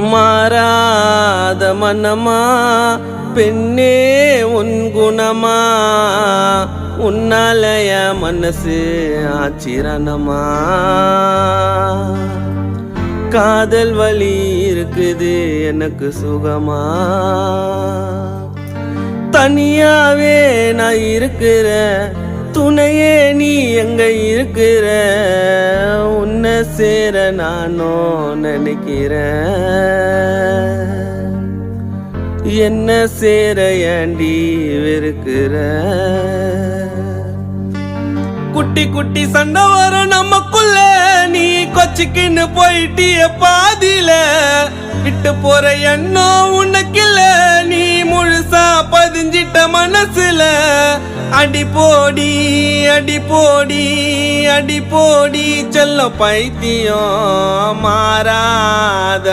மாறாத மனமா பெண்ணே உன் குணமா உன்னாலய மனசு ஆச்சிரணமா காதல் வலி இருக்குது எனக்கு சுகமா தனியாவே நான் இருக்கிற துணையே நீ எங்க இருக்கிற உன்னை சேர நானோ நினைக்கிறேன் என்ன சேர ஏண்டி வெறுக்கிற குட்டி குட்டி சண்டை வரும் நமக்குள்ள நீ கொச்சிக்கின்னு போயிட்டிய பாதியில விட்டு போற எண்ணம் உனக்கில்ல நீ முழுசா பதிஞ்சிட்ட மனசுல அடி போடி அடி போடி அடி போடி செல்ல பைத்தியம் மாறாத